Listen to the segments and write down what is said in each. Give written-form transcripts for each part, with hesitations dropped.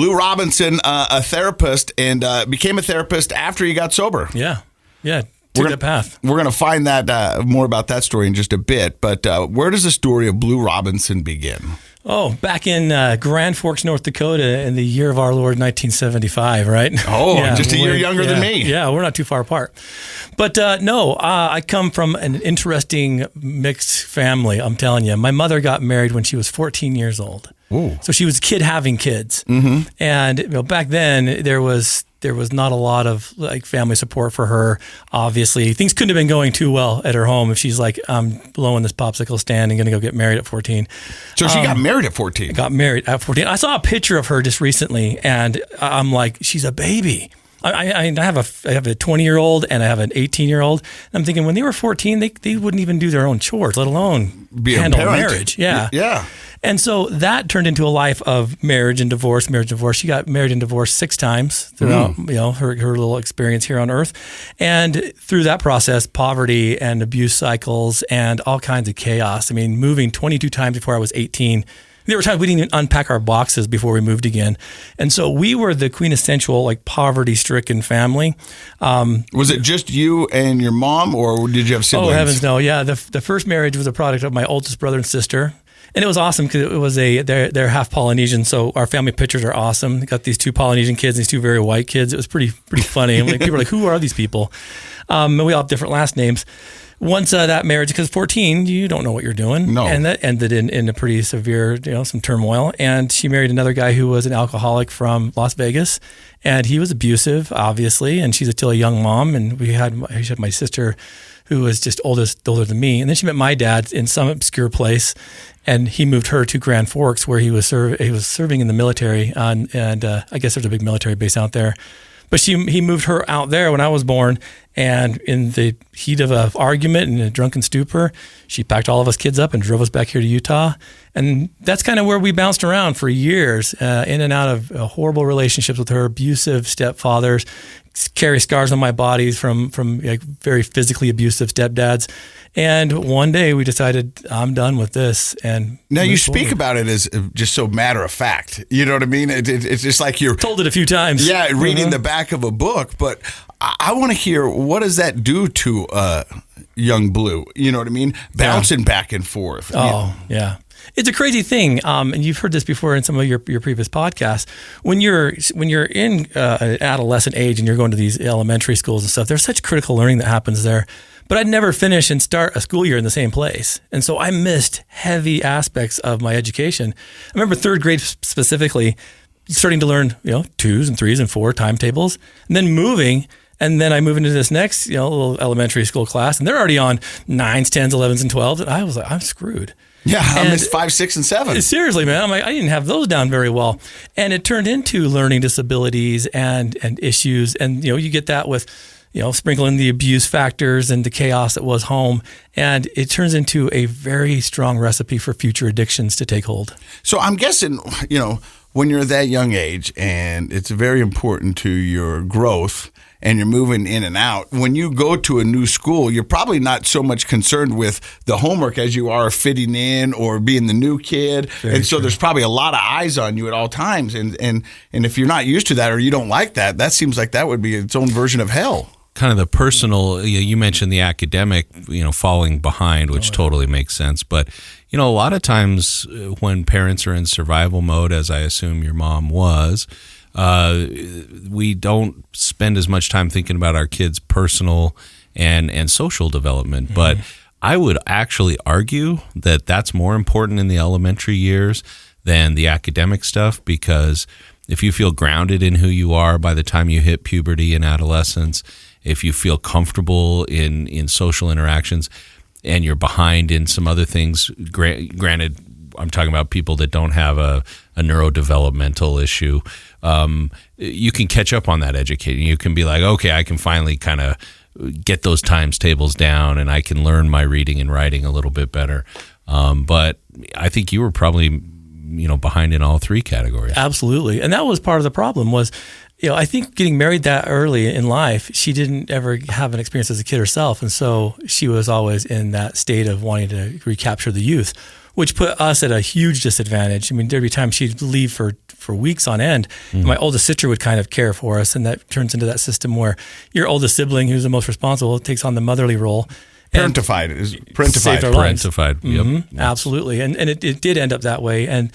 Blu Robinson, a therapist, and became a therapist after you got sober. Yeah. Took that path. We're going to find that more about that story in just a bit. But where does the story of Blu Robinson begin? Oh, back in Grand Forks, North Dakota, in the year of our Lord, 1975, right? Oh, yeah, just a year younger than me. Yeah, we're not too far apart. But no, I come from an interesting mixed family, I'm telling you. My mother got married when she was 14 years old. Ooh. So she was a kid having kids. Mm-hmm. And back then, there was not a lot of like family support for her. Obviously, things couldn't have been going too well at her home if she's like, I'm blowing this popsicle stand and going to go get married at 14. So she got married at 14? Got married at 14. I saw a picture of her just recently, and I'm like, she's a baby. I have a 20-year-old and I have an 18-year-old. I'm thinking when they were 14, they wouldn't even do their own chores, let alone handle marriage. Yeah. Yeah. And so that turned into a life of marriage and divorce. She got married and divorced 6 times throughout her little experience here on earth. And through that process, poverty and abuse cycles and all kinds of chaos. I mean, moving 22 times before I was 18. There were times we didn't even unpack our boxes before we moved again. And so we were the quintessential, like, poverty-stricken family. Was it just you and your mom, or did you have siblings? Oh, heavens no. Yeah, the first marriage was a product of my oldest brother and sister. And it was awesome because it was they're half Polynesian, so our family pictures are awesome. They got these 2 Polynesian kids, these 2 very white kids. It was pretty funny. I'm like, people were like, who are these people? And we all have different last names. Once that marriage, because 14, you don't know what you're doing. No. And that ended in a pretty severe, some turmoil. And she married another guy who was an alcoholic from Las Vegas. And he was abusive, obviously. And she's still a young mom. And we had my sister who was just older than me. And then she met my dad in some obscure place. And he moved her to Grand Forks, where he was serving in the military. And I guess there's a big military base out there. But he moved her out there when I was born, and in the heat of an argument and a drunken stupor, she packed all of us kids up and drove us back here to Utah. And that's kind of where we bounced around for years, in and out of horrible relationships with her, abusive stepfathers, carry scars on my body from like very physically abusive stepdads. And one day we decided, I'm done with this. And now you speak about it as just so matter of fact. You know what I mean? It's just like you're told it a few times. Yeah, reading the back of a book. But I want to hear, what does that do to young Blu? You know what I mean? Bouncing back and forth. Oh, yeah. It's a crazy thing, and you've heard this before in some of your previous podcasts. When you're in adolescent age and you're going to these elementary schools and stuff, there's such critical learning that happens there. But I'd never finish and start a school year in the same place, and so I missed heavy aspects of my education. I remember 3rd grade specifically, starting to learn 2s and 3s and 4 timetables, and then moving. And then I move into this next little elementary school class, and they're already on 9s, 10s, 11s, and 12s. And I was like, I'm screwed. Yeah, I missed 5, 6, and 7. Seriously, man. I'm like, I didn't have those down very well. And it turned into learning disabilities and issues. And, you get that with, sprinkling the abuse factors and the chaos that was home. And it turns into a very strong recipe for future addictions to take hold. So I'm guessing, when you're that young age, and it's very important to your growth, and you're moving in and out, when you go to a new school, you're probably not so much concerned with the homework as you are fitting in or being the new kid. Very so true. There's probably a lot of eyes on you at all times. And if you're not used to that or you don't like that, that seems like that would be its own version of hell. Kind of the personal, you mentioned the academic, falling behind, which totally makes sense. But, a lot of times when parents are in survival mode, as I assume your mom was, we don't spend as much time thinking about our kids' personal and social development. Mm-hmm. But I would actually argue that that's more important in the elementary years than the academic stuff, because if you feel grounded in who you are by the time you hit puberty and adolescence, if you feel comfortable in social interactions and you're behind in some other things, granted, I'm talking about people that don't have a neurodevelopmental issue, you can catch up on that educating. You can be like, okay, I can finally kind of get those times tables down and I can learn my reading and writing a little bit better. But I think you were probably, behind in all 3 categories. Absolutely. And that was part of the problem was, I think getting married that early in life, she didn't ever have an experience as a kid herself. And so she was always in that state of wanting to recapture the youth. which put us at a huge disadvantage. I mean, there'd be times she'd leave for weeks on end. And my oldest sister would kind of care for us, and that turns into that system where your oldest sibling, who's the most responsible, takes on the motherly role. Parentified. Saved our lives. Parentified. Yep. Absolutely. And it did end up that way. And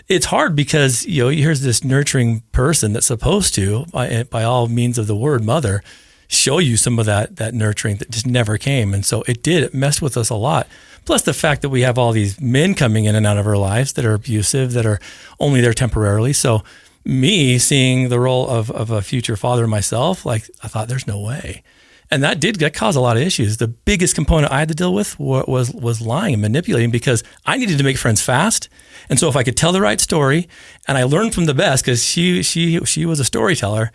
it's hard because, here's this nurturing person that's supposed to, by all means of the word mother, show you some of that nurturing that just never came. And so it messed with us a lot. Plus the fact that we have all these men coming in and out of our lives that are abusive, that are only there temporarily. So me seeing the role of a future father myself, like I thought there's no way. And that caused a lot of issues. The biggest component I had to deal with was lying and manipulating, because I needed to make friends fast. And so if I could tell the right story, and I learned from the best because she was a storyteller,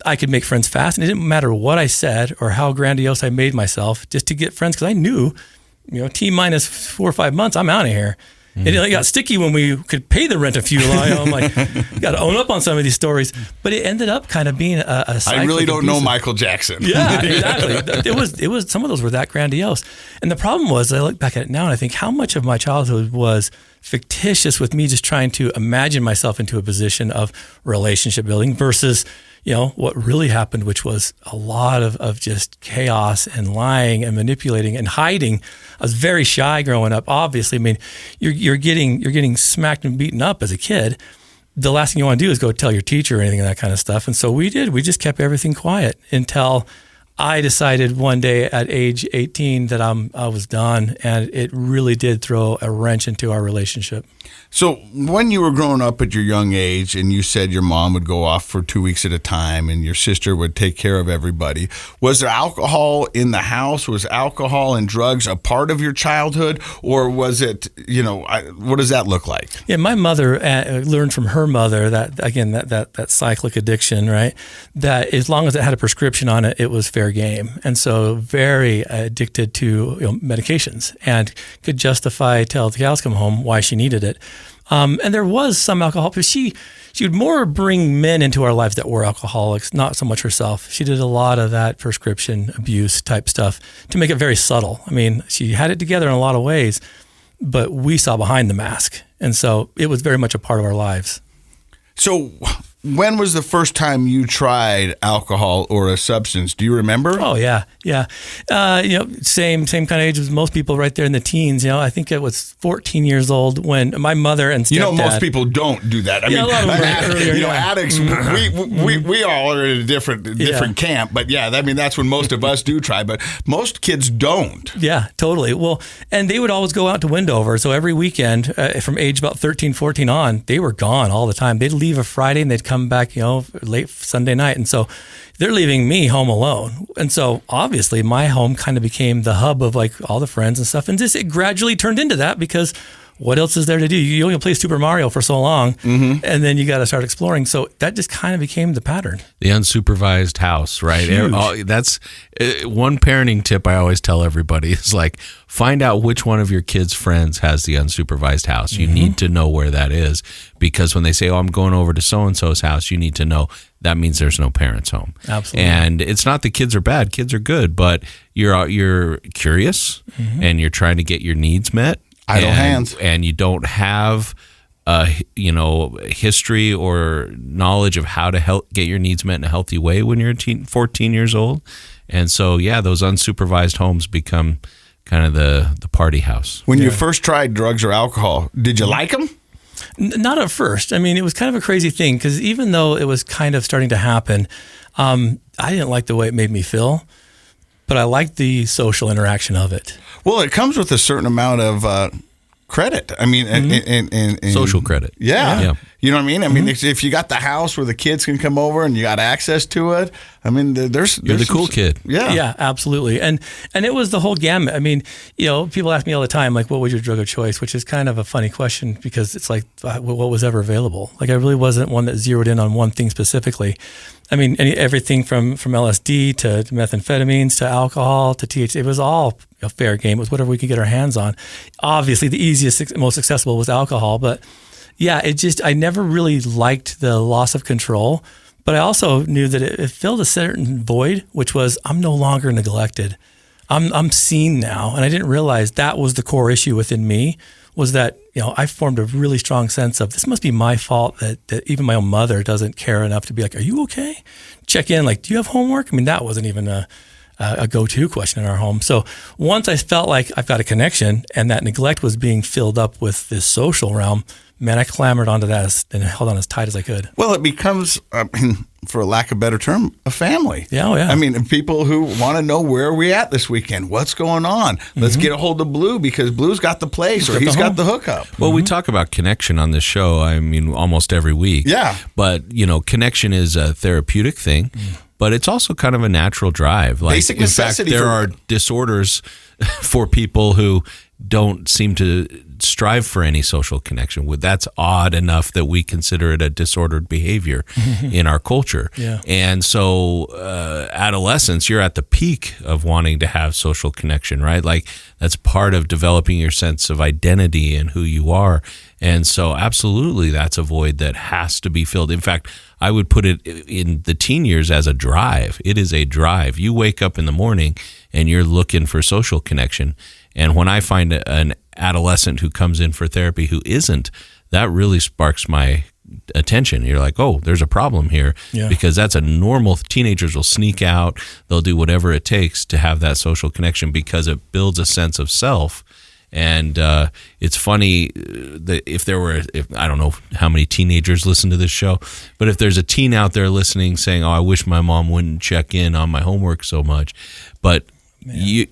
I could make friends fast. And it didn't matter what I said or how grandiose I made myself just to get friends, because I knew, T minus 4 or 5 months, I'm out of here. And it got sticky when we could pay the rent a few. I'm like, got to own up on some of these stories. But it ended up kind of being a I really don't know Michael Jackson. Yeah, exactly. It was some of those were that grandiose. And the problem was, I look back at it now and I think how much of my childhood was fictitious, with me just trying to imagine myself into a position of relationship building versus what really happened, which was a lot of just chaos and lying and manipulating and hiding. I was very shy growing up. Obviously, I mean, you're getting smacked and beaten up as a kid. The last thing you want to do is go tell your teacher or anything of that kind of stuff. And so we did. We just kept everything quiet until I decided one day at age 18 that I was done, and it really did throw a wrench into our relationship. So when you were growing up at your young age, and you said your mom would go off for 2 weeks at a time and your sister would take care of everybody, was there alcohol in the house? Was alcohol and drugs a part of your childhood, or was it, what does that look like? Yeah, my mother learned from her mother that cyclic addiction, right? That as long as it had a prescription on it, it was fair game. And so very addicted to medications, and could justify till the cows come home why she needed it. And there was some alcohol, but she would more bring men into our lives that were alcoholics, not so much herself. She did a lot of that prescription abuse type stuff to make it very subtle. I mean, she had it together in a lot of ways, but we saw behind the mask. And so it was very much a part of our lives. So when was the first time you tried alcohol or a substance? Do you remember? Oh, yeah. Same kind of age as most people, right there in the teens. I think it was 14 years old when my mother and stepdad. Most people don't do that. I mean, a lot of them earlier, addicts, we all are in a different camp. But yeah, I mean, that's when most of us do try. But most kids don't. Yeah, totally. Well, and they would always go out to Wendover. So every weekend from age about 13, 14 on, they were gone all the time. They'd leave a Friday and they'd come back, late Sunday night. And so they're leaving me home alone. And so obviously my home kind of became the hub of like all the friends and stuff. And just it gradually turned into that, because what else is there to do? You only play Super Mario for so long, and then you got to start exploring. So that just kind of became the pattern. The unsupervised house, right? That's one parenting tip I always tell everybody is like, find out which one of your kids' friends has the unsupervised house. You need to know where that is, because when they say, I'm going over to so-and-so's house, you need to know that means there's no parents home. Absolutely. And it's not that kids are bad. Kids are good, but you're curious and you're trying to get your needs met. Idle hands. And you don't have history or knowledge of how to get your needs met in a healthy way when you're 14 years old. And so, those unsupervised homes become kind of the party house. When you first tried drugs or alcohol, did you like them? Not at first. I mean, it was kind of a crazy thing, because even though it was kind of starting to happen, I didn't like the way it made me feel, but I liked the social interaction of it. Well, it comes with a certain amount of credit. I mean, and social credit. Yeah. You know what I mean? I mean, if you got the house where the kids can come over and you got access to it, I mean, you're the cool kid. Yeah, absolutely. And it was the whole gamut. I mean, people ask me all the time, like, what was your drug of choice? Which is kind of a funny question, because it's like, what was ever available? Like, I really wasn't one that zeroed in on one thing specifically. I mean, everything from LSD to methamphetamines to alcohol to THC, it was all a fair game. It was whatever we could get our hands on. Obviously, the easiest, most accessible was alcohol, but I never really liked the loss of control, but I also knew that it filled a certain void, which was, I'm no longer neglected. I'm seen now. And I didn't realize that was the core issue within me, was that, I formed a really strong sense of this must be my fault that even my own mother doesn't care enough to be like, are you okay? Check in, like, do you have homework? I mean, that wasn't even a go-to question in our home. So once I felt like I've got a connection and that neglect was being filled up with this social realm, man, I clambered onto that and held on as tight as I could. Well, it becomes, for a lack of a better term, a family. Yeah, oh yeah. I mean, people who want to know where are we at this weekend, what's going on. Let's get a hold of Blu because Blu's got the place or he's got the hookup. Well, we talk about connection on this show, I mean, almost every week. Yeah. But, connection is a therapeutic thing, but it's also kind of a natural drive. Like, Basic necessity. In fact, there are disorders for people who don't seem to strive for any social connection. That's odd enough that we consider it a disordered behavior in our culture. Yeah. And so adolescence, you're at the peak of wanting to have social connection, right? Like that's part of developing your sense of identity and who you are. And so absolutely that's a void that has to be filled. In fact, I would put it in the teen years as a drive. It is a drive. You wake up in the morning and you're looking for social connection. And when I find an adolescent who comes in for therapy who isn't, that really sparks my attention. You're like, oh, there's a problem here, because that's a normal. Teenagers will sneak out. They'll do whatever it takes to have that social connection because it builds a sense of self. And it's funny that if I don't know how many teenagers listen to this show, but if there's a teen out there listening saying, oh, I wish my mom wouldn't check in on my homework so much, but you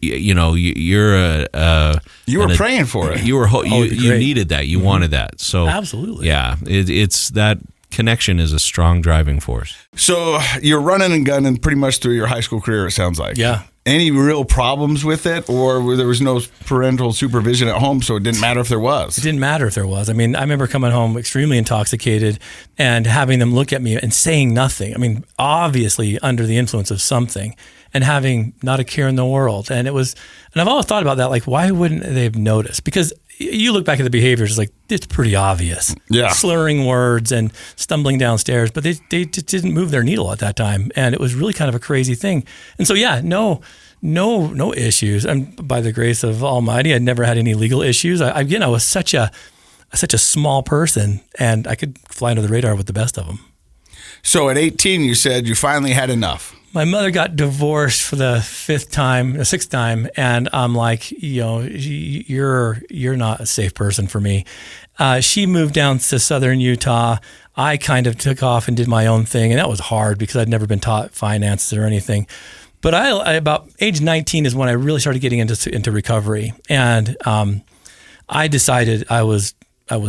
were praying for it. You needed that. You wanted that. So absolutely. Yeah. It's that connection is a strong driving force. So you're running and gunning pretty much through your high school career, it sounds like. Yeah. Any real problems with it, or there was no parental supervision at home, so it didn't matter if there was? It didn't matter if there was. I mean, I remember coming home extremely intoxicated and having them look at me and saying nothing. I mean, obviously under the influence of something and having not a care in the world. And I've always thought about that, like, why wouldn't they have noticed? Because you look back at the behaviors, it's like, it's pretty obvious. Yeah. Slurring words and stumbling downstairs, but they just didn't move their needle at that time. And it was really kind of a crazy thing. And so, no issues. And by the grace of Almighty, I'd never had any legal issues. I was such a small person, and I could fly under the radar with the best of them. So at 18, you said you finally had enough. My mother got divorced for the sixth time, and I'm like, you're not a safe person for me. She moved down to southern Utah. I kind of took off and did my own thing, and that was hard because I'd never been taught finances or anything. But I about age 19 is when I really started getting into recovery, and I decided I was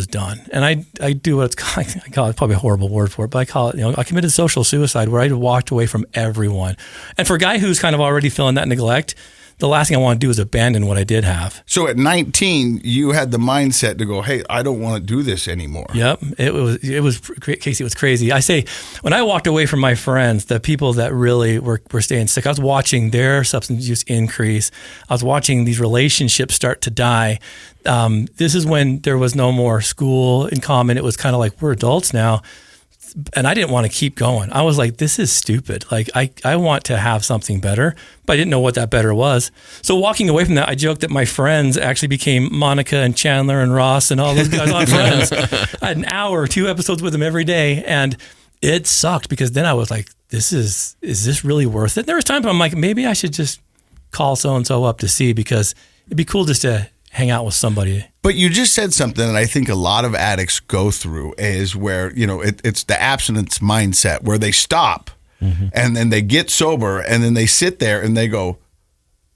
done. And I do what I call it, probably a horrible word for it, but I call it, I committed social suicide where I walked away from everyone. And for a guy who's kind of already feeling that neglect, the last thing I want to do is abandon what I did have. So at 19, you had the mindset to go, hey, I don't want to do this anymore. Yep. It was Casey, it was crazy. I say, when I walked away from my friends, the people that really were staying sick, I was watching their substance use increase. I was watching these relationships start to die. This is when there was no more school in common. It was kind of like, we're adults now. And I didn't want to keep going. I was like, this is stupid. Like, I want to have something better, but I didn't know what that better was. So walking away from that, I joked that my friends actually became Monica and Chandler and Ross and all those guys on Friends. I had an hour, 2 episodes with them every day. And it sucked because then I was like, is this really worth it? And there was times when I'm like, maybe I should just call so-and-so up to see, because it'd be cool just to hang out with somebody. But you just said something that I think a lot of addicts go through is where, it's the abstinence mindset where they stop and then they get sober and then they sit there and they go,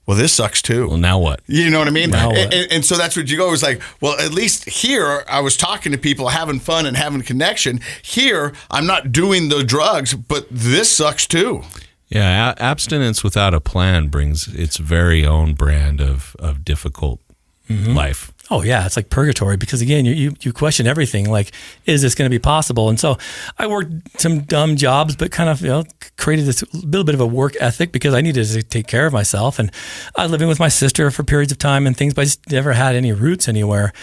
well, this sucks too. Well, now what? You know what I mean? Now what? And so that's what you go. It's like, well, at least here I was talking to people, having fun and having connection. Here, I'm not doing the drugs, but this sucks too. Yeah, abstinence without a plan brings its very own brand of difficult life. Oh yeah, it's like purgatory, because again, you question everything. Like, is this going to be possible? And so I worked some dumb jobs, but kind of created this little bit of a work ethic because I needed to take care of myself. And I was living with my sister for periods of time and things, but I just never had any roots anywhere.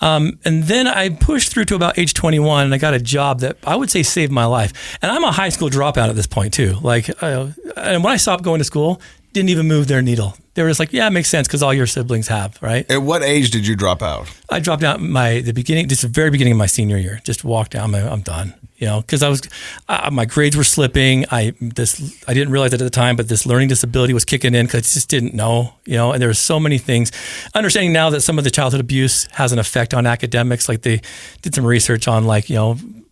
And then I pushed through to about age 21, and I got a job that I would say saved my life. And I'm a high school dropout at this point too. Like, and when I stopped going to school, didn't even move their needle. They were just like, yeah, it makes sense because all your siblings have, right? At what age did you drop out? I dropped out the very beginning of my senior year. Just walked out. I'm done. Because I was, my grades were slipping. I didn't realize it at the time, but this learning disability was kicking in because I just didn't know. And there were so many things. Understanding now that some of the childhood abuse has an effect on academics. Like they did some research on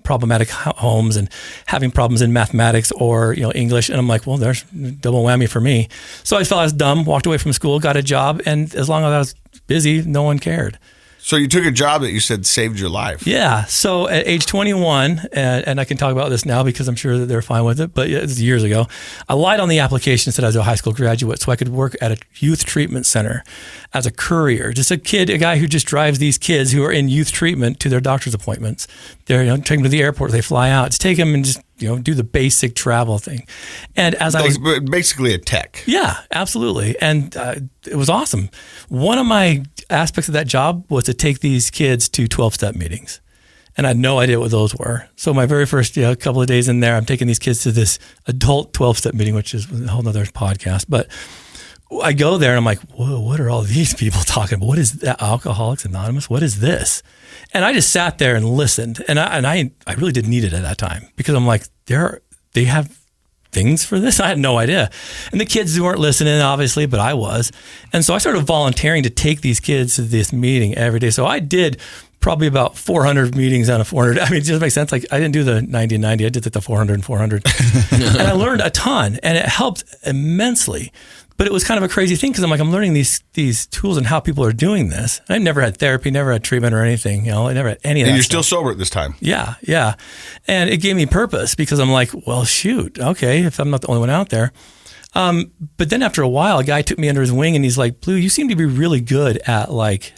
problematic homes and having problems in mathematics or English, and I'm like, well, there's double whammy for me. So I felt I was dumb, walked away from school, got a job, and as long as I was busy, no one cared. So you took a job that you said saved your life. Yeah. So at age 21, and I can talk about this now because I'm sure that they're fine with it, but it was years ago, I lied on the application, said I was a high school graduate so I could work at a youth treatment center as a courier. Just a guy who just drives these kids who are in youth treatment to their doctor's appointments. They're take them to the airport, they fly out. Just take them and just do the basic travel thing. And as I was basically a tech. Yeah, absolutely. And it was awesome. One of my aspects of that job was to take these kids to 12-step meetings. And I had no idea what those were. So my very first couple of days in there, I'm taking these kids to this adult 12-step meeting, which is a whole nother podcast. But I go there and I'm like, whoa, what are all these people talking about? What is that? Alcoholics Anonymous? What is this? And I just sat there and listened. And I really didn't need it at that time because I'm like, they have things for this? I had no idea. And the kids weren't listening, obviously, but I was. And so I started volunteering to take these kids to this meeting every day. So I did probably about 400 meetings out of 400. I mean, it just makes sense. Like I didn't do the 90 and 90. I did the 400 and 400. And I learned a ton and it helped immensely. But it was kind of a crazy thing because I'm learning these tools and how people are doing this. I never had therapy, never had treatment or anything. I never had any of that. And you're stuff. still sober at this time. Yeah. And it gave me purpose because I'm like, well, shoot, okay, if I'm not the only one out there. But then after a while, a guy took me under his wing and he's like, Blu, you seem to be really good at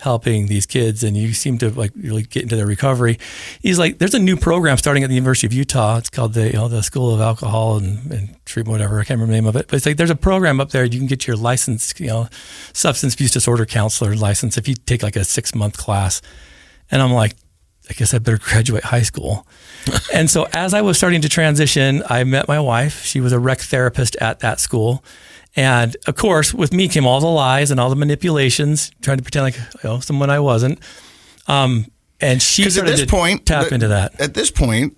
helping these kids and you seem to really get into their recovery. He's like, there's a new program starting at the University of Utah. It's called the School of Alcohol and Treatment, whatever. I can't remember the name of it, but it's like, there's a program up there. You can get your license, substance abuse disorder counselor license if you take a 6-month class. And I'm like, I guess I better graduate high school. And so as I was starting to transition, I met my wife. She was a rec therapist at that school. And of course, with me came all the lies and all the manipulations, trying to pretend like someone I wasn't. And she started to tap into that. At this point,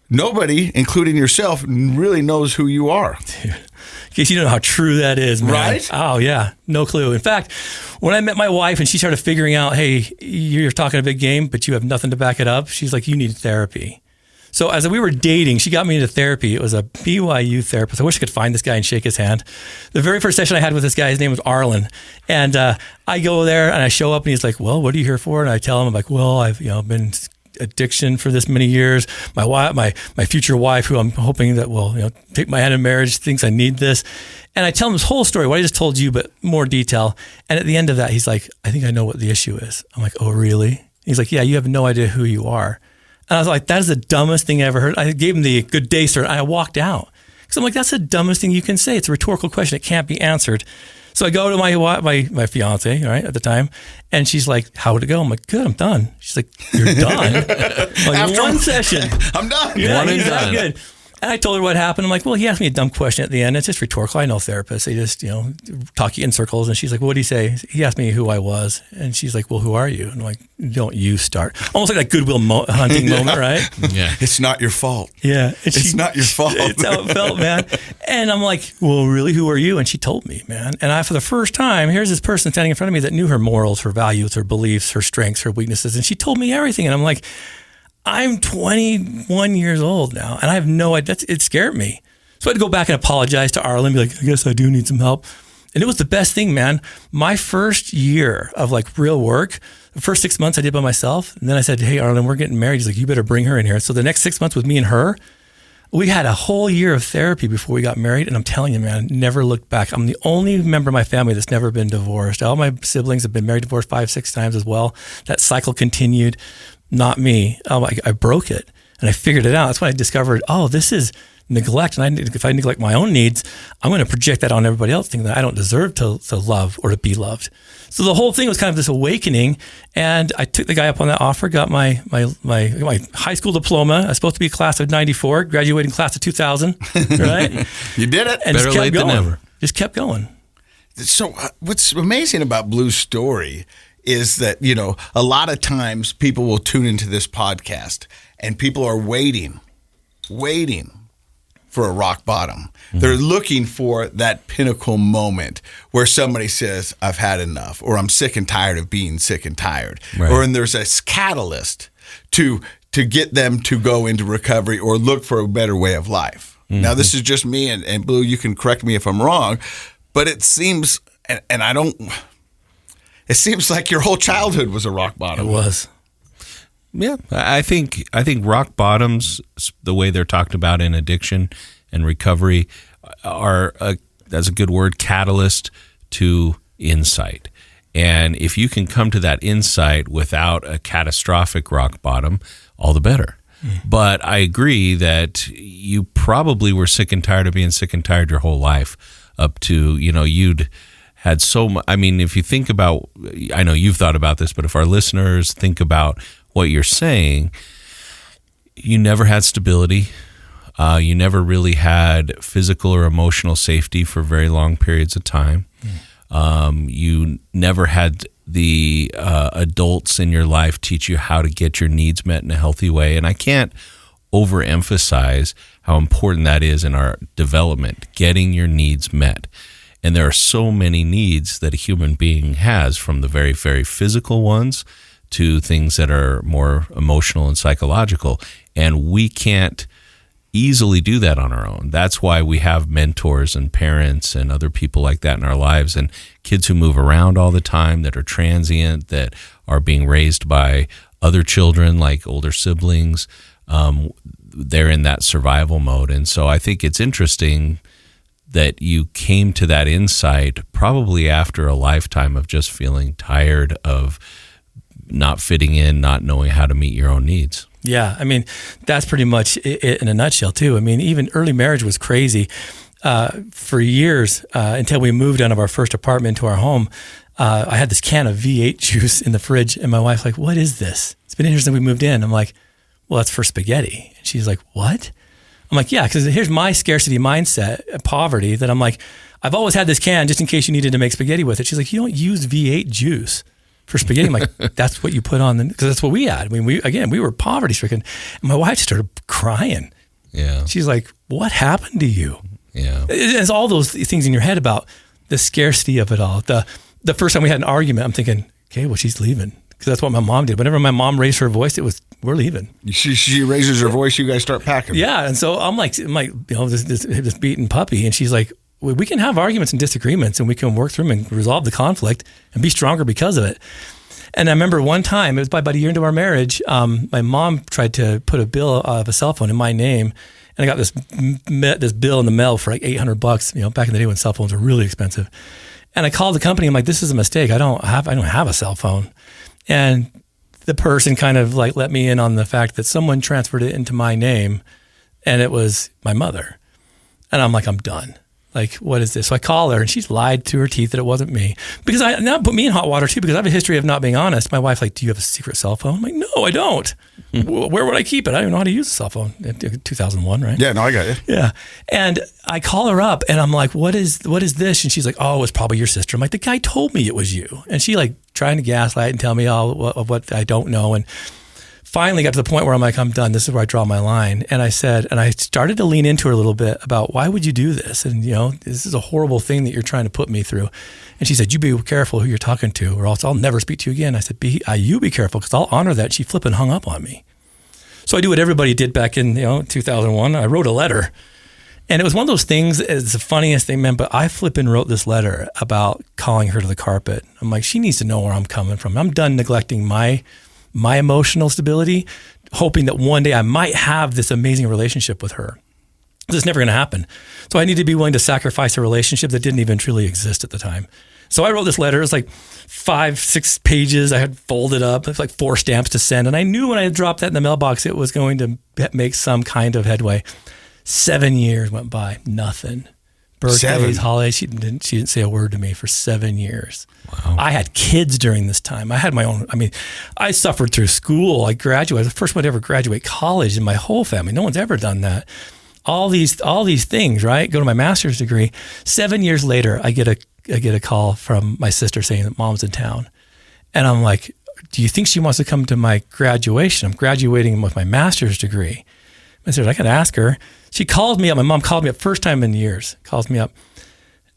nobody, including yourself, really knows who you are. Dude, in case you don't know how true that is, man. Right? Oh, yeah. No clue. In fact, when I met my wife and she started figuring out, hey, you're talking a big game, but you have nothing to back it up, she's like, you need therapy. So as we were dating, she got me into therapy. It was a BYU therapist. I wish I could find this guy and shake his hand. The very first session I had with this guy, his name was Arlen. And I go there and I show up and he's like, well, what are you here for? And I tell him, I'm like, well, I've been addiction for this many years. My wife, my future wife, who I'm hoping that will take my hand in marriage, thinks I need this. And I tell him this whole story, what I just told you, but more detail. And at the end of that, he's like, I think I know what the issue is. I'm like, oh, really? He's like, yeah, you have no idea who you are. And I was like, that is the dumbest thing I ever heard. I gave him the good day, sir. And I walked out. Because I'm like, that's the dumbest thing you can say. It's a rhetorical question. It can't be answered. So I go to my fiance, right, at the time, and she's like, how would it go? I'm like, good, I'm done. She's like, you're done? Like, after one session. I'm done. Yeah, one and done. Good. And I told her what happened. I'm like, well, he asked me a dumb question at the end. It's just rhetorical. I know therapists. They just, talk you in circles. And she's like, well, what did he say? He asked me who I was. And she's like, well, who are you? And I'm like, don't you start. Almost like that Goodwill Hunting moment, right? Yeah. It's not your fault. Yeah. It's not your fault. It's how it felt, man. And I'm like, well, really, who are you? And she told me, man. And for the first time, here's this person standing in front of me that knew her morals, her values, her beliefs, her strengths, her weaknesses. And she told me everything. And I'm like, I'm 21 years old now, and I have no idea. It scared me. So I had to go back and apologize to Arlen and be like, I guess I do need some help. And it was the best thing, man. My first year of real work, the first 6 months I did by myself. And then I said, hey, Arlen, we're getting married. He's like, you better bring her in here. So the next 6 months with me and her, we had a whole year of therapy before we got married. And I'm telling you, man, never looked back. I'm the only member of my family that's never been divorced. All my siblings have been married, divorced 5-6 times as well. That cycle continued. Not me. I broke it and I figured it out. That's when I discovered, this is neglect. And if I neglect my own needs, I'm going to project that on everybody else, thinking that I don't deserve to love or to be loved. So the whole thing was kind of this awakening. And I took the guy up on that offer, got my high school diploma. I was supposed to be a class of 94, graduating class of 2000, right? You did it. And better late than never. Just kept going. So what's amazing about Blu's story is that, you know, a lot of times people will tune into this podcast and people are waiting for a rock bottom. Mm-hmm. They're looking for that pinnacle moment where somebody says, I've had enough, or I'm sick and tired of being sick and tired. Right. Or and there's a catalyst to get them to go into recovery or look for a better way of life. Mm-hmm. Now, this is just me, and Blu, you can correct me if I'm wrong, but it seems, and I don't, it seems like your whole childhood was a rock bottom. It was. Yeah, I think rock bottoms, the way they're talked about in addiction and recovery, are that's a good word, catalyst to insight. And if you can come to that insight without a catastrophic rock bottom, all the better. But I agree that you probably were sick and tired of being sick and tired your whole life up to, you know, you'd had so much. I mean, if you think about, I know you've thought about this, but if our listeners think about what you're saying, you never had stability. You never really had physical or emotional safety for very long periods of time. You never had the adults in your life teach you how to get your needs met in a healthy way. And I can't overemphasize how important that is in our development, getting your needs met. And there are so many needs that a human being has, from the very, very physical ones to things that are more emotional and psychological. And we can't easily do that on our own. That's why we have mentors and parents and other people like that in our lives, and kids who move around all the time, that are transient, that are being raised by other children like older siblings. They're in that survival mode. And so I think it's interesting that you came to that insight probably after a lifetime of just feeling tired of not fitting in, not knowing how to meet your own needs. Yeah, I mean, that's pretty much it in a nutshell, too. I mean, even early marriage was crazy. For years, until we moved out of our first apartment to our home, I had this can of V8 juice in the fridge, and my wife's like, what is this? It's been here since we moved in. I'm like, well, that's for spaghetti. And she's like, what? I'm like, yeah, because here's my scarcity mindset, poverty, that I'm like, I've always had this can just in case you needed to make spaghetti with it. She's like, you don't use V8 juice for spaghetti. I'm like, that's what you put on, because that's what we had. I mean, we were poverty stricken. And my wife started crying. Yeah. She's like, what happened to you? Yeah. It's all those things in your head about the scarcity of it all. The first time we had an argument, I'm thinking, okay, well, she's leaving. Because that's what my mom did. Whenever my mom raised her voice, it was, we're leaving. She raises her voice, you guys start packing. Yeah. And so I'm like, you know, this beaten puppy. And she's like, we can have arguments and disagreements, and we can work through them and resolve the conflict and be stronger because of it. And I remember one time, it was about a year into our marriage, my mom tried to put a bill of a cell phone in my name, and I got this bill in the mail for like $800. You know, back in the day when cell phones were really expensive. And I called the company. I'm like, this is a mistake. I don't have a cell phone. And the person kind of like let me in on the fact that someone transferred it into my name, and it was my mother. And I'm like, I'm done. Like, what is this? So I call her, and she's lied to her teeth that it wasn't me. Because now put me in hot water too, because I have a history of not being honest. My wife's like, do you have a secret cell phone? I'm like, no, I don't. Where would I keep it? I don't even know how to use a cell phone. 2001, right? Yeah, no, I got you. Yeah. And I call her up, and I'm like, what is this? And she's like, oh, it was probably your sister. I'm like, the guy told me it was you. And she like trying to gaslight and tell me all of what I don't know. And finally got to the point where I'm like, I'm done. This is where I draw my line. And I started to lean into her a little bit about, why would you do this? And, you know, this is a horrible thing that you're trying to put me through. And she said, you be careful who you're talking to, or else I'll never speak to you again. I said, you be careful, because I'll honor that. She flipping hung up on me. So I do what everybody did back in, 2001. I wrote a letter. And it was one of those things, it's the funniest thing, man, but I flipping wrote this letter about calling her to the carpet. I'm like, she needs to know where I'm coming from. I'm done neglecting my emotional stability, hoping that one day I might have this amazing relationship with her. This is never going to happen. So I need to be willing to sacrifice a relationship that didn't even truly exist at the time. So I wrote this letter. It was like 5-6 pages. I had folded up. It was like 4 stamps to send. And I knew when I dropped that in the mailbox, it was going to make some kind of headway. 7 years went by, nothing. Birthdays, holidays, she didn't say a word to me for 7 years. Wow. I had kids during this time. I had my own, I suffered through school. I graduated, I was the first one to ever graduate college in my whole family. No one's ever done that. All these things, right? Go to my master's degree. 7 years later, I get a I get a call from my sister saying that mom's in town. And I'm like, do you think she wants to come to my graduation? I'm graduating with my master's degree. I said, I got to ask her. She called me up. My mom called me up first time in years, calls me up.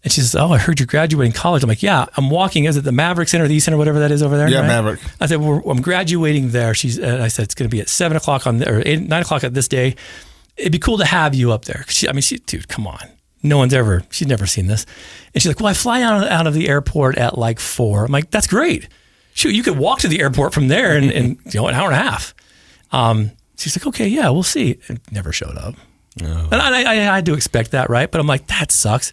And she says, oh, I heard you're graduating college. I'm like, yeah, I'm walking. Is it the Maverick Center, the East Center, whatever that is over there? Yeah, right? Maverick. I said, I'm graduating there. And I said, it's going to be at 7 o'clock or 9 o'clock at this day. It'd be cool to have you up there. Dude, come on. She's never seen this. And she's like, well, I fly out of the airport at like 4. I'm like, that's great. Shoot, you could walk to the airport from there in an hour and a half. She's like, okay, yeah, we'll see. It never showed up. Oh. And I had to expect that, right? But I'm like, that sucks.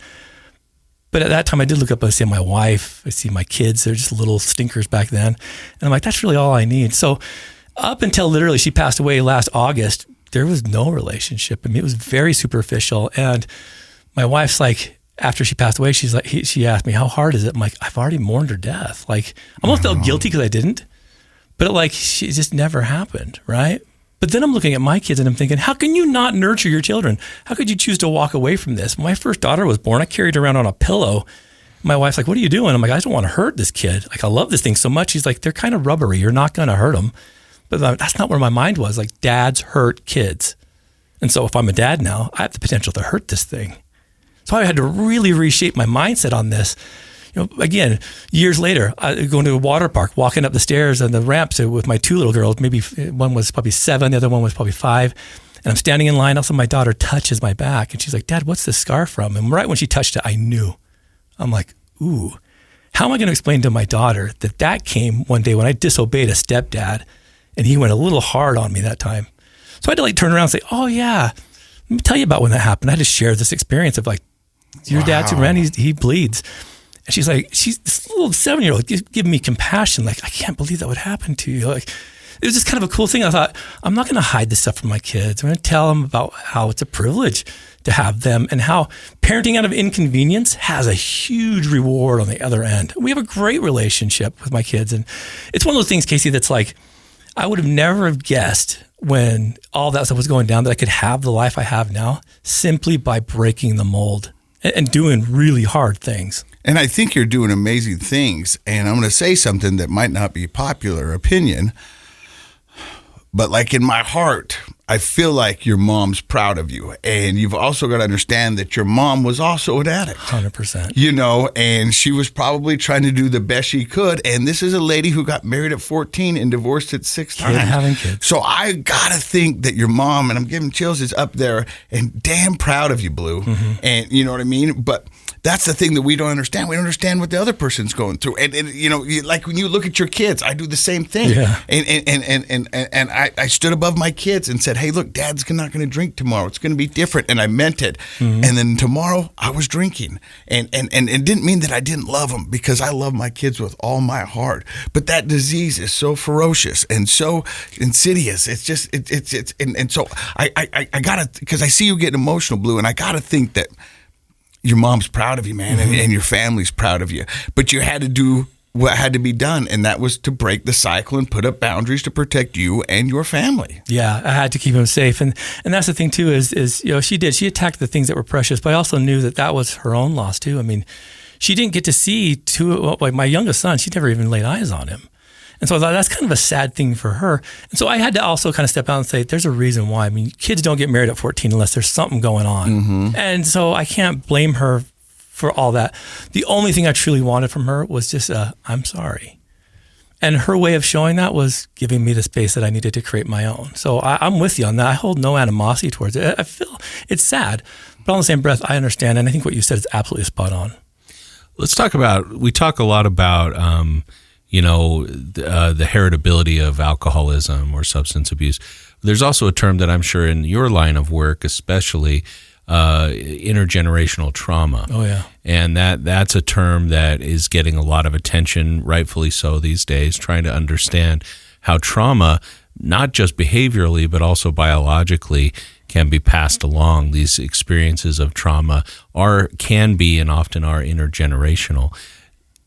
But at that time, I did look up, I see my wife, I see my kids. They're just little stinkers back then. And I'm like, that's really all I need. So up until literally she passed away last August, there was no relationship. I mean, it was very superficial. And my wife's like, after she passed away, she's like, she asked me, how hard is it? I'm like, I've already mourned her death. Like, I almost felt guilty because I didn't. But it just never happened, right? But then I'm looking at my kids and I'm thinking, how can you not nurture your children? How could you choose to walk away from this? When my first daughter was born, I carried her around on a pillow. My wife's like, what are you doing? I'm like, I don't want to hurt this kid. Like, I love this thing so much. She's like, they're kind of rubbery. You're not going to hurt them. But that's not where my mind was. Like, dads hurt kids. And so if I'm a dad now, I have the potential to hurt this thing. So I had to really reshape my mindset on this. Again, years later, going to a water park, walking up the stairs and the ramps with my 2 little girls, maybe one was probably 7, the other one was probably 5. And I'm standing in line. Also, my daughter touches my back and she's like, Dad, what's this scar from? And right when she touched it, I knew. I'm like, ooh, how am I going to explain to my daughter that came one day when I disobeyed a stepdad and he went a little hard on me that time? So I had to turn around and say, oh yeah, let me tell you about when that happened. I had to share this experience of your dad, Superman, he bleeds. And she's this little 7-year-old giving me compassion. Like, I can't believe that would happen to you. Like, it was just kind of a cool thing. I thought, I'm not going to hide this stuff from my kids. I'm going to tell them about how it's a privilege to have them and how parenting out of inconvenience has a huge reward on the other end. We have a great relationship with my kids. And it's one of those things, Casey, that's like, I would have never have guessed when all that stuff was going down that I could have the life I have now simply by breaking the mold and doing really hard things. And I think you're doing amazing things. And I'm going to say something that might not be popular opinion, but in my heart, I feel like your mom's proud of you. And you've also got to understand that your mom was also an addict. 100%. And she was probably trying to do the best she could. And this is a lady who got married at 14 and divorced at 6 times. Having kids. So I got to think that your mom, and I'm giving chills, is up there and damn proud of you, Blue. Mm-hmm. And you know what I mean? But that's the thing that we don't understand. We don't understand what the other person's going through. And like when you look at your kids, I do the same thing. Yeah. And I stood above my kids and said, hey, look, Dad's not going to drink tomorrow. It's going to be different. And I meant it. Mm-hmm. And then tomorrow I was drinking. And it didn't mean that I didn't love them, because I love my kids with all my heart. But that disease is so ferocious and so insidious. It's just, and so I got to, because I see you getting emotional, Blue, and I got to think that your mom's proud of you, man, mm-hmm. and your family's proud of you. But you had to do what had to be done, and that was to break the cycle and put up boundaries to protect you and your family. Yeah, I had to keep him safe. And that's the thing, too, is she attacked the things that were precious, but I also knew that was her own loss, too. I mean, she didn't get to see my youngest son, she never even laid eyes on him. And so I thought that's kind of a sad thing for her. And so I had to also kind of step out and say, there's a reason why. I mean, kids don't get married at 14 unless there's something going on. Mm-hmm. And so I can't blame her for all that. The only thing I truly wanted from her was just I'm sorry. And her way of showing that was giving me the space that I needed to create my own. So I'm with you on that. I hold no animosity towards it. I feel it's sad, but on the same breath, I understand. And I think what you said is absolutely spot on. Let's talk we talk a lot about, the heritability of alcoholism or substance abuse. There's also a term that I'm sure in your line of work, especially, intergenerational trauma. Oh yeah. And that's a term that is getting a lot of attention, rightfully so these days, trying to understand how trauma, not just behaviorally, but also biologically, can be passed along. These experiences of trauma can be and often are intergenerational.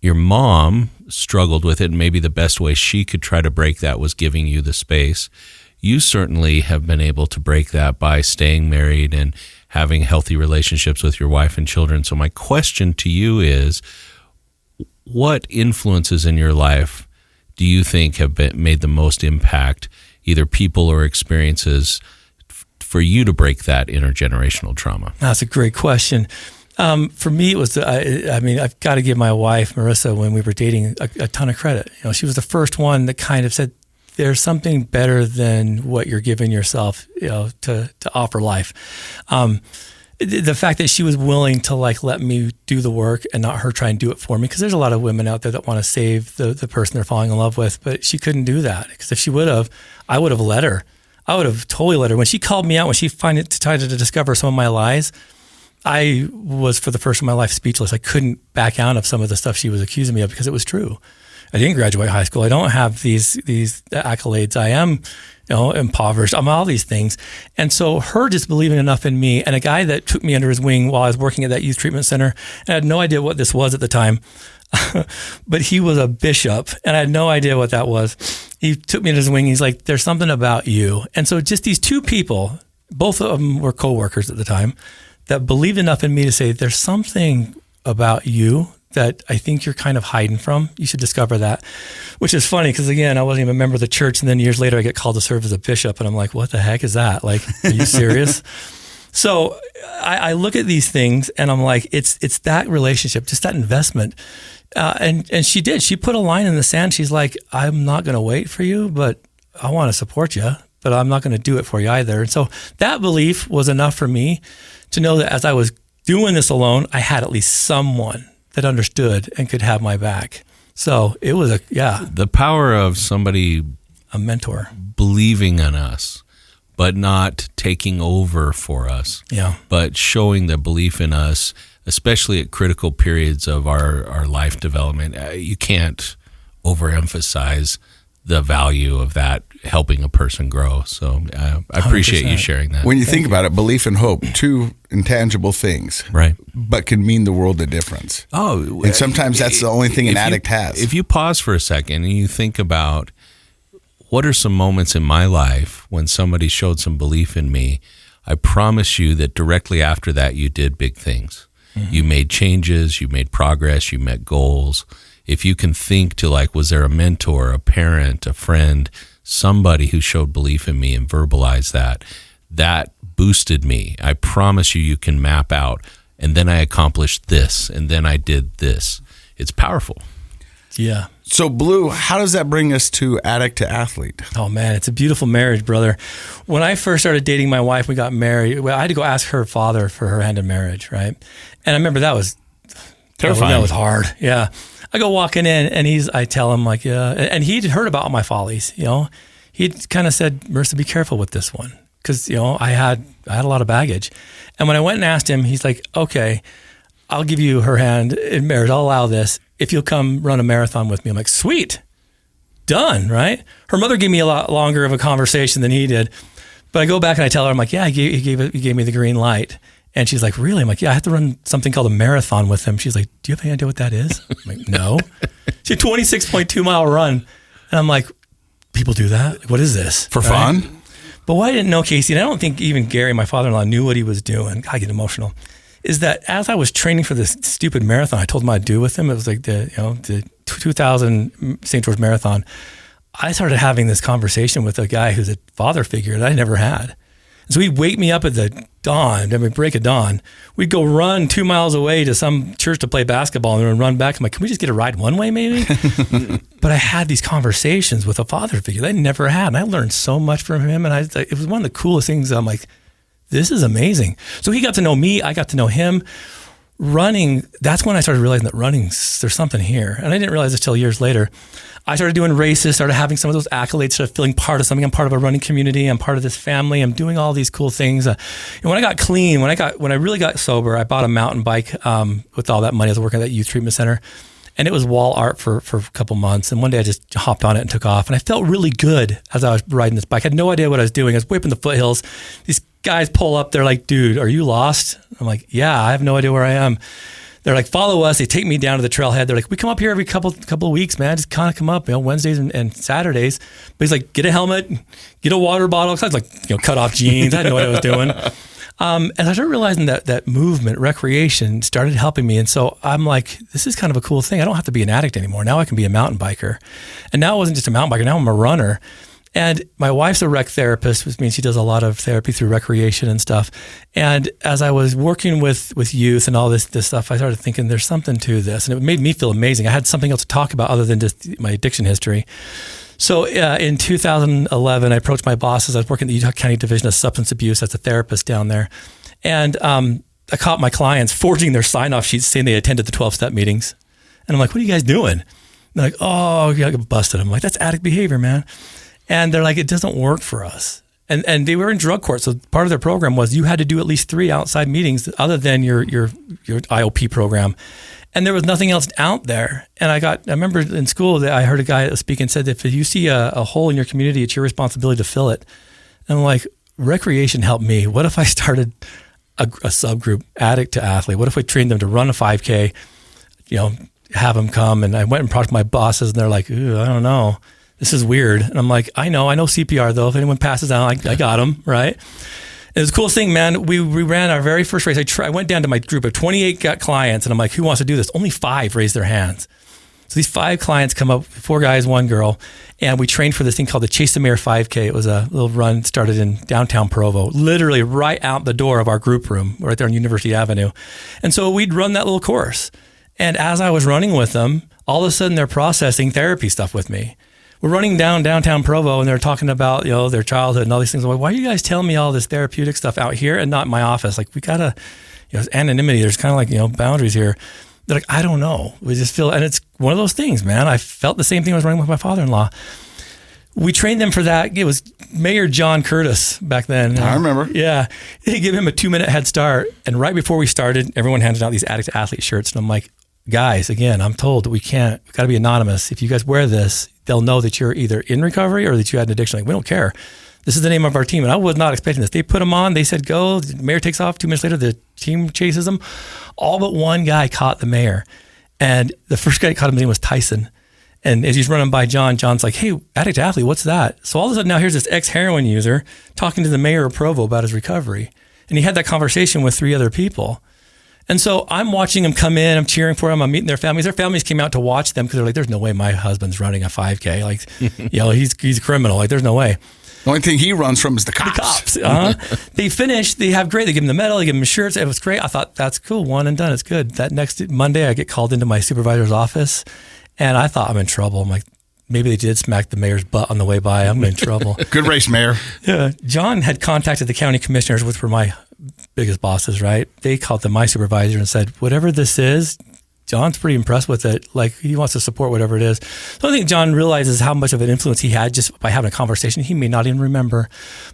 Your mom struggled with it, and maybe the best way she could try to break that was giving you the space. You certainly have been able to break that by staying married and having healthy relationships with your wife and children. So my question to you is, what influences in your life do you think have made the most impact, either people or experiences, for you to break that intergenerational trauma? That's a great question. For me, it was, I've got to give my wife, Marissa, when we were dating, a ton of credit. She was the first one that kind of said, there's something better than what you're giving yourself, to offer life. The fact that she was willing to let me do the work and not her try and do it for me, because there's a lot of women out there that want to save the person they're falling in love with, but she couldn't do that, because if she would have, I would have let her. I would have totally let her. When she called me out, when she tried to discover some of my lies, I was, for the first time in my life, speechless. I couldn't back out of some of the stuff she was accusing me of, because it was true. I didn't graduate high school. I don't have these accolades. I am, impoverished. I'm all these things. And so her just believing enough in me, and a guy that took me under his wing while I was working at that youth treatment center, and I had no idea what this was at the time, but he was a bishop, and I had no idea what that was. He took me under his wing. He's like, there's something about you. And so just these two people, both of them were coworkers at the time, that believed enough in me to say, there's something about you that I think you're kind of hiding from. You should discover that, which is funny, because again, I wasn't even a member of the church. And then years later, I get called to serve as a bishop. And I'm like, what the heck is that? Like, are you serious? So I look at these things and I'm like, it's that relationship, just that investment. And she did. She put a line in the sand. She's like, I'm not going to wait for you, but I want to support you, but I'm not going to do it for you either. And so that belief was enough for me to know that as I was doing this alone, I had at least someone that understood and could have my back. So it was the power of somebody, a mentor, believing in us, but not taking over for us. Yeah. But showing the belief in us, especially at critical periods of our life development. You can't overemphasize the value of that helping a person grow. So I appreciate 100%. You sharing that. When you think about it, belief and hope, two intangible things, right? But can mean the world of difference. Oh, and sometimes that's the only thing an addict has. If you pause for a second and you think about what are some moments in my life when somebody showed some belief in me, I promise you that directly after that, you did big things. Mm-hmm. You made changes, you made progress, you met goals. If you can think to was there a mentor, a parent, a friend, somebody who showed belief in me and verbalized that boosted me. I promise you can map out, and then I accomplished this, and then I did this. It's powerful. Yeah. So, Blu, how does that bring us to Addict II Athlete? Oh, man, it's a beautiful marriage, brother. When I first started dating my wife, we got married. I had to go ask her father for her hand in marriage, right? And I remember that was terrifying. That was hard. Yeah. I go walking in, and I tell him and he'd heard about my follies. He'd kind of said, Marissa, be careful with this one, because I had a lot of baggage. And when I went and asked him, he's like, okay, I'll give you her hand in marriage. I'll allow this if you'll come run a marathon with me. I'm like, sweet, done, right? Her mother gave me a lot longer of a conversation than he did, but I go back and I tell her, I'm like, yeah, he gave me the green light. And she's like, really? I'm like, yeah, I have to run something called a marathon with him. She's like, do you have any idea what that is? I'm like, no. She had a 26.2 mile run. And I'm like, people do that? What is this? For fun? But what I didn't know, Casey, and I don't think even Gary, my father-in-law, knew what he was doing. I get emotional. Is that as I was training for this stupid marathon, I told him I'd do with him. It was like the 2000 St. George Marathon. I started having this conversation with a guy who's a father figure that I never had. So he'd wake me up at the break of dawn. We'd go run 2 miles away to some church to play basketball and then run back. I'm like, can we just get a ride one way maybe? But I had these conversations with a father figure that I never had. And I learned so much from him. And it was one of the coolest things. I'm like, this is amazing. So he got to know me. I got to know him. Running, that's when I started realizing that running, there's something here. And I didn't realize it till years later. I started doing races, started having some of those accolades, started feeling part of something. I'm part of a running community. I'm part of this family. I'm doing all these cool things. And when I got clean, when I really got sober, I bought a mountain bike with all that money. I was working at that youth treatment center. And it was wall art for a couple months. And one day I just hopped on it and took off. And I felt really good as I was riding this bike. I had no idea what I was doing. I was whipping the foothills. These guys pull up. They're like, dude, are you lost? I'm like, yeah, I have no idea where I am. They're like, follow us. They take me down to the trailhead. They're like, we come up here every couple of weeks, man. Just kind of come up, Wednesdays and Saturdays. But he's like, get a helmet, get a water bottle. So I was like, cut off jeans. I didn't know what I was doing. And I started realizing that movement, recreation started helping me. And so I'm like, this is kind of a cool thing. I don't have to be an addict anymore. Now I can be a mountain biker. And now I wasn't just a mountain biker. Now I'm a runner. And my wife's a rec therapist, which means she does a lot of therapy through recreation and stuff. And as I was working with youth and all this stuff, I started thinking there's something to this. And it made me feel amazing. I had something else to talk about other than just my addiction history. So in 2011, I approached my bosses. I was working at the Utah County Division of Substance Abuse as a therapist down there. And I caught my clients forging their sign-off sheets saying they attended the 12-step meetings. And I'm like, what are you guys doing? And they're like, oh, you got busted. I'm like, that's addict behavior, man. And they're like, it doesn't work for us. And they were in drug court. So part of their program was you had to do at least 3 outside meetings other than your IOP program. And there was nothing else out there. And I remember in school that I heard a guy speak and said, if you see a hole in your community, it's your responsibility to fill it. And I'm like, recreation helped me. What if I started a subgroup, Addict II Athlete? What if we trained them to run a 5K, have them come? And I went and talked to my bosses and they're like, ooh, I don't know. This is weird. And I'm like, I know CPR though. If anyone passes out, I got them, right? It was the coolest thing, man. We ran our very first race. I went down to my group of 28 clients and I'm like, who wants to do this? Only 5 raised their hands. So these 5 clients come up, 4 guys, 1 girl, and we trained for this thing called the Chase the Mayor 5K. It was a little run, started in downtown Provo, literally right out the door of our group room, right there on University Avenue. And so we'd run that little course. And as I was running with them, all of a sudden they're processing therapy stuff with me. We're running downtown Provo and they're talking about, their childhood and all these things. I'm like, why are you guys telling me all this therapeutic stuff out here and not in my office? Like, we gotta, anonymity. There's kind of like, boundaries here. They're like, I don't know. We just feel, and it's one of those things, man. I felt the same thing when I was running with my father-in-law. We trained them for that. It was Mayor John Curtis back then. I remember. Yeah. They give him a 2-minute head start. And right before we started, everyone handed out these Addict II Athlete shirts. And I'm like, guys, again, I'm told that we got to be anonymous. If you guys wear this, they'll know that you're either in recovery or that you had an addiction. Like, we don't care. This is the name of our team. And I was not expecting this. They put them on. They said, go. The mayor takes off. 2 minutes later, the team chases them. All but one guy caught the mayor. And the first guy that caught him, his name was Tyson. And as he's running by John's like, hey, Addict II Athlete, what's that? So all of a sudden now here's this ex-heroin user talking to the mayor of Provo about his recovery. And he had that conversation with 3 other people. And so I'm watching them come in, I'm cheering for them, I'm meeting their families. Their families came out to watch them because they're like, there's no way my husband's running a 5K. Like, he's a criminal. Like, there's no way. The only thing he runs from is the cops. They finish, they have great, they give him the medal, they give him shirts. It was great. I thought, that's cool, one and done, it's good. That next Monday, I get called into my supervisor's office and I thought I'm in trouble. I'm like, maybe they did smack the mayor's butt on the way by. I'm in trouble. Good race, Mayor. Yeah. John had contacted the county commissioners, which were my biggest bosses, right? They called them my supervisor and said, whatever this is, John's pretty impressed with it. Like, he wants to support whatever it is. So I think John realizes how much of an influence he had just by having a conversation. He may not even remember,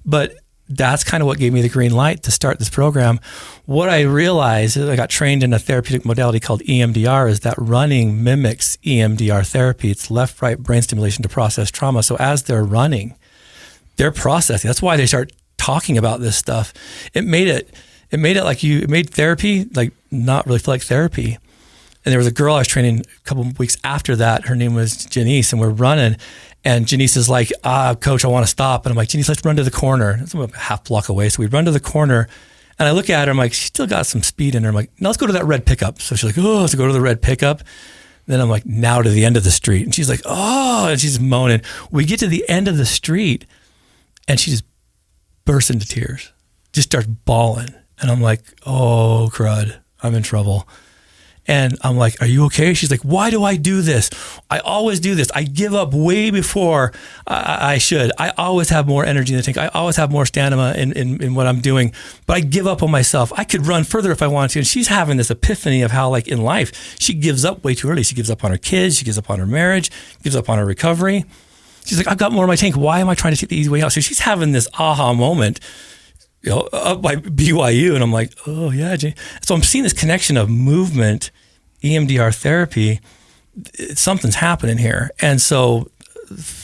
but that's kind of what gave me the green light to start this program. What I realized is I got trained in a therapeutic modality called EMDR, is that running mimics EMDR therapy. It's left-right brain stimulation to process trauma. So as they're running, they're processing. That's why they start talking about this stuff. It made therapy like not really feel like therapy. And there was a girl I was training a couple of weeks after that. Her name was Janice, and we're running. And Janice is like, coach, I want to stop. And I'm like, Janice, let's run to the corner. It's about a half block away. So we run to the corner and I look at her. I'm like, she's still got some speed in her. I'm like, no, let's go to that red pickup. So she's like, oh, let's go to the red pickup. Then I'm like, now to the end of the street. And she's like, oh, and she's moaning. We get to the end of the street and she just bursts into tears, just starts bawling. And I'm like, oh, crud, I'm in trouble. And I'm like, are you okay? She's like, why do I do this? I always do this. I give up way before I should. I always have more energy in the tank. I always have more stamina in what I'm doing, but I give up on myself. I could run further if I wanted to. And she's having this epiphany of how, like, in life, she gives up way too early. She gives up on her kids. She gives up on her marriage, gives up on her recovery. She's like, I've got more in my tank. Why am I trying to take the easy way out? So she's having this aha moment, up by BYU. And I'm like, oh yeah, Jay. So I'm seeing this connection of movement, EMDR therapy. Something's happening here. And so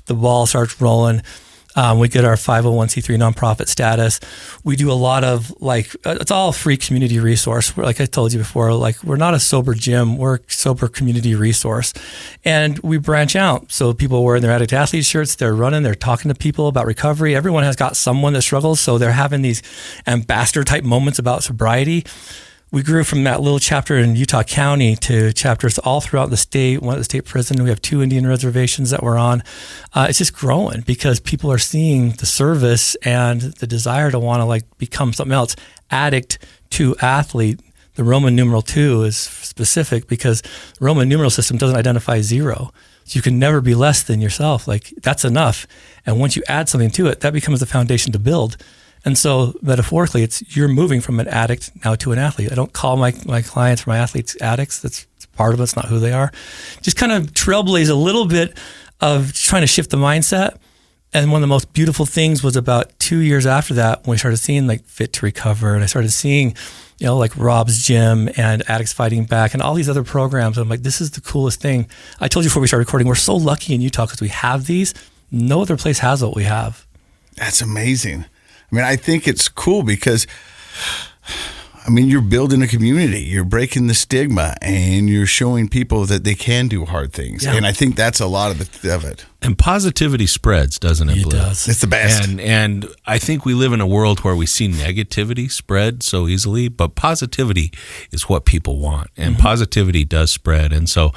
the ball starts rolling. We get our 501c3 nonprofit status. We do a lot of it's all free community resource. Like I told you before, we're not a sober gym, we're a sober community resource. And we branch out. So people wearing their Addict Athlete shirts, they're running, they're talking to people about recovery. Everyone has got someone that struggles. So they're having these ambassador type moments about sobriety. We grew from that little chapter in Utah County to chapters all throughout the state, one at the state prison. We have 2 Indian reservations that we're on. It's just growing because people are seeing the service and the desire to want to become something else. Addict II Athlete, the Roman numeral 2 is specific because the Roman numeral system doesn't identify 0. So you can never be less than yourself. That's enough. And once you add something to it, that becomes the foundation to build. And so metaphorically, you're moving from an addict now to an athlete. I don't call my clients or my athletes addicts. That's part of it. It's not who they are. Just kind of trailblaze a little bit of trying to shift the mindset. And one of the most beautiful things was about 2 years after that, when we started seeing Fit to Recover, and I started seeing, Rob's Gym and Addicts Fighting Back and all these other programs. I'm like, this is the coolest thing. I told you before we started recording, we're so lucky in Utah because we have these. No other place has what we have. That's amazing. I think it's cool because, you're building a community, you're breaking the stigma, and you're showing people that they can do hard things. Yeah. And I think that's a lot of it. And positivity spreads, doesn't it, Blu? It does. It's the best. And I think we live in a world where we see negativity spread so easily, but positivity is what people want, and positivity does spread. And so,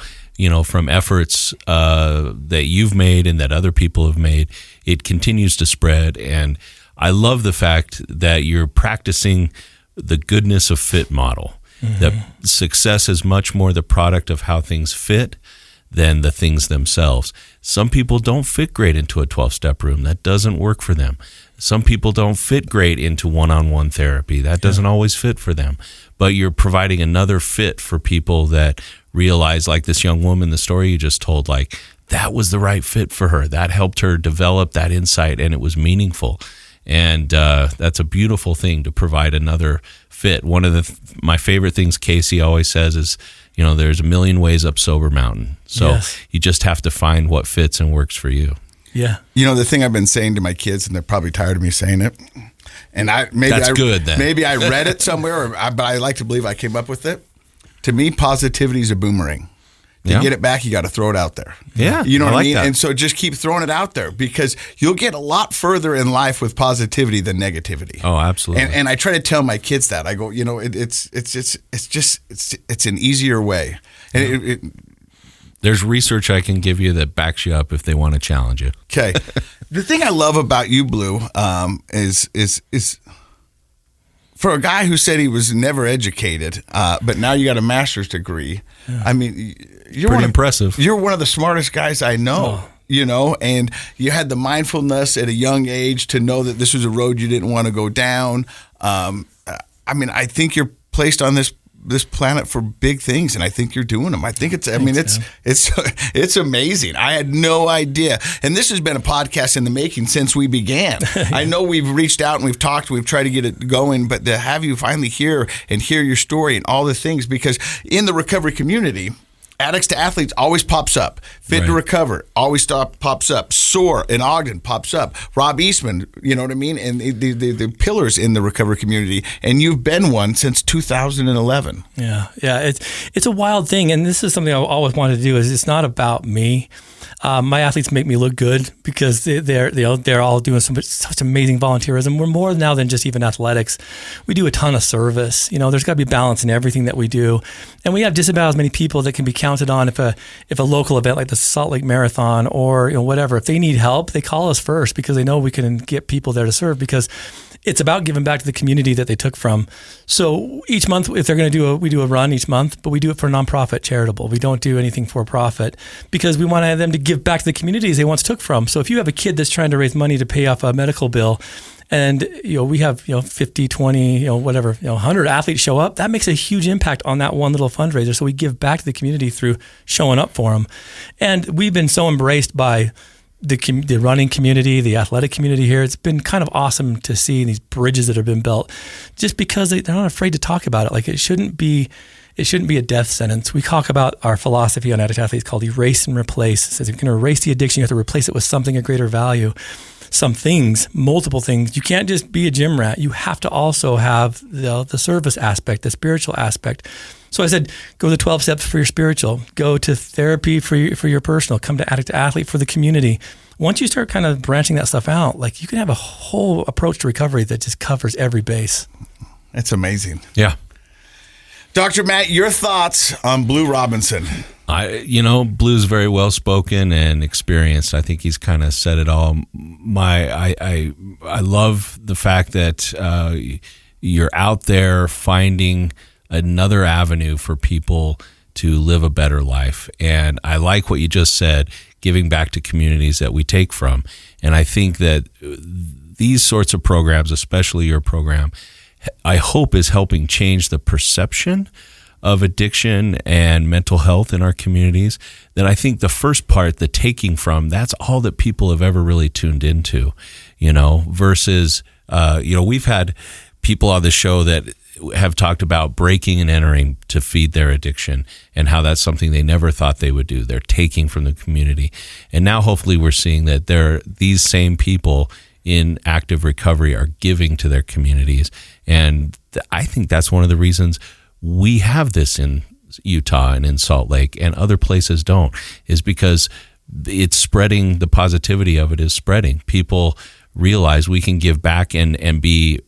from efforts that you've made and that other people have made, it continues to spread. And I love the fact that you're practicing the goodness of fit model, that success is much more the product of how things fit than the things themselves. Some people don't fit great into a 12-step room. That doesn't work for them. Some people don't fit great into one-on-one therapy. That doesn't always fit for them. But you're providing another fit for people that realize, like this young woman, the story you just told, that was the right fit for her. That helped her develop that insight, and it was meaningful. And that's a beautiful thing to provide another fit. One of my favorite things Casey always says is, there's a million ways up sober mountain. So you just have to find what fits and works for you. Yeah. The thing I've been saying to my kids, and they're probably tired of me saying it, and good then. Maybe I read it somewhere, but I like to believe I came up with it. To me, positivity is a boomerang. To get it back, you got to throw it out there. Yeah, you know what I mean? That. And so just keep throwing it out there because you'll get a lot further in life with positivity than negativity. Oh, absolutely. And I try to tell my kids that. I go, it's an easier way. And there's research I can give you that backs you up if they want to challenge you. Okay. The thing I love about you, Blu, is for a guy who said he was never educated, but now you got a master's degree. Yeah. You're pretty impressive. You're one of the smartest guys I know. And you had the mindfulness at a young age to know that this was a road you didn't want to go down. I think you're placed on this planet for big things, and I think you're doing them. I think it's amazing. I had no idea. And this has been a podcast in the making since we began. I know we've reached out and we've talked, we've tried to get it going, but to have you finally hear your story and all the things, because in the recovery community, Addicts to Athletes always pops up. Fit to Recover always pops up. SOAR in Ogden pops up. Rob Eastman, you know what I mean? And the pillars in the recovery community. And you've been one since 2011. Yeah. It's a wild thing. And this is something I always wanted to do. Is it's not about me. My athletes make me look good because they're all doing such amazing volunteerism. We're more now than just even athletics. We do a ton of service. There's got to be balance in everything that we do, and we have just about as many people that can be counted on. If a local event like the Salt Lake Marathon or whatever, if they need help, they call us first because they know we can get people there to serve, because it's about giving back to the community that they took from. So each month, if they're going to we do a run each month, but we do it for nonprofit charitable. We don't do anything for profit because we want them to give back to the communities they once took from. So if you have a kid that's trying to raise money to pay off a medical bill, and we have 50, 20, 100 athletes show up, that makes a huge impact on that one little fundraiser. So we give back to the community through showing up for them. And we've been so embraced by the running community, the athletic community here. It's been kind of awesome to see these bridges that have been built, just because they're not afraid to talk about it. Like it shouldn't be a death sentence. We talk about our philosophy on Addict Athletes called erase and replace. It says if you're going to erase the addiction, you have to replace it with something of greater value. some things, multiple things. You can't just be a gym rat. You have to also have the service aspect, the spiritual aspect. So I said, go to 12 steps for your spiritual, go to therapy for your personal, come to Addict II Athlete for the community. Once you start kind of branching that stuff out, like you can have a whole approach to recovery that just covers every base. It's amazing. Yeah. Dr. Matt, your thoughts on Blu Robinson? Blu's very well spoken and experienced. I think he's kind of said it all. I love the fact that you're out there finding another avenue for people to live a better life. And I like what you just said, giving back to communities that we take from. And I think that these sorts of programs, especially your program, I hope is helping change the perception of addiction and mental health in our communities. That I think the first part, the taking from, that's all that people have ever really tuned into, versus, we've had people on the show that have talked about breaking and entering to feed their addiction and how that's something they never thought they would do. They're taking from the community. And now hopefully we're seeing that these same people in active recovery are giving to their communities. And I think that's one of the reasons we have this in Utah and in Salt Lake and other places don't, is because it's spreading. The positivity of it is spreading. People realize we can give back and be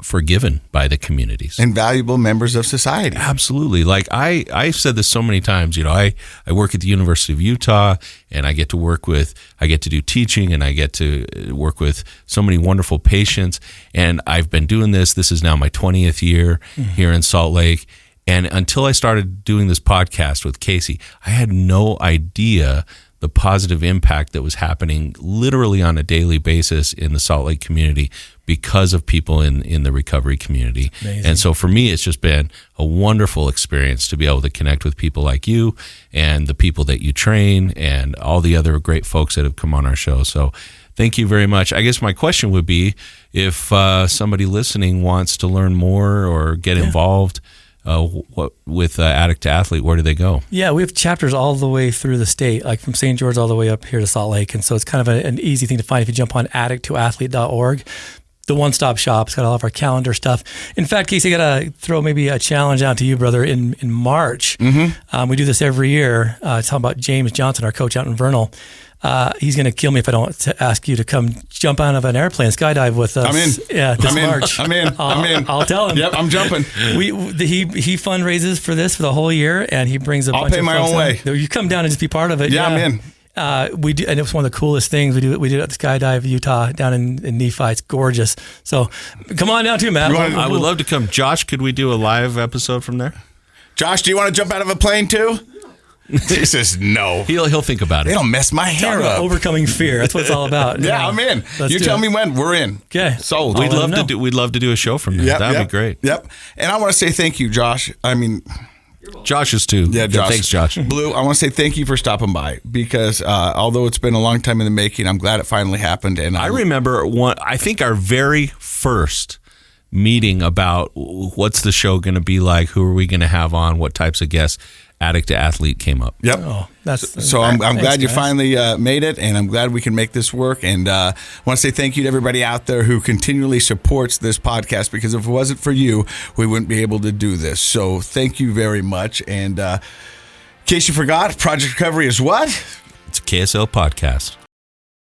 forgiven by the communities. And valuable members of society. Absolutely. Like I've said this so many times, I work at the University of Utah and I get to do teaching and I get to work with so many wonderful patients. And I've been doing this. This is now my 20th year here in Salt Lake. And until I started doing this podcast with Casey, I had no idea the positive impact that was happening literally on a daily basis in the Salt Lake community because of people in the recovery community. Amazing. And so for me, it's just been a wonderful experience to be able to connect with people like you and the people that you train and all the other great folks that have come on our show. So thank you very much. I guess my question would be, if somebody listening wants to learn more or get involved with Addict II Athlete, where do they go? Yeah, we have chapters all the way through the state, like from St. George all the way up here to Salt Lake. And so it's kind of an easy thing to find if you jump on addicttoathlete.org. The one-stop shop. It's got all of our calendar stuff. In fact, Casey, I got to throw maybe a challenge out to you, brother, in March. Mm-hmm. We do this every year. Talking about James Johnson, our coach out in Vernal. He's going to kill me if I don't ask you to come jump out of an airplane, skydive with us. I'm in. Yeah, this March. I'm in. I'll tell him. Yep, I'm jumping. He fundraises for this for the whole year, and he brings a bunch of folks. I'll pay my own way. You come down and just be part of it. Yeah, I'm in. We do, and it was one of the coolest things we did at the Skydive Utah down in Nephi. It's gorgeous. So come on down too, Matt. I would love to come. Josh, could we do a live episode from there? Josh, do you want to jump out of a plane too? He says no. He'll think about it. They don't mess my hair up. Overcoming fear. That's what it's all about. Yeah, I'm in. You tell me when. We're in. Okay. Sold. We'd love to do a show from there. Yep, That'd be great. Yep. And I want to say thank you, Josh. Josh is too. Yeah, Josh. Thanks, Josh. Blu, I want to say thank you for stopping by because although it's been a long time in the making, I'm glad it finally happened. And I remember I think our very first meeting about what's the show going to be like, who are we going to have on, what types of guests. Addict II Athlete came up. Yep. Oh, so I'm glad you finally made it, and I'm glad we can make this work. And I want to say thank you to everybody out there who continually supports this podcast, because if it wasn't for you, we wouldn't be able to do this. So thank you very much. And in case you forgot, Project Recovery is what? It's a KSL podcast.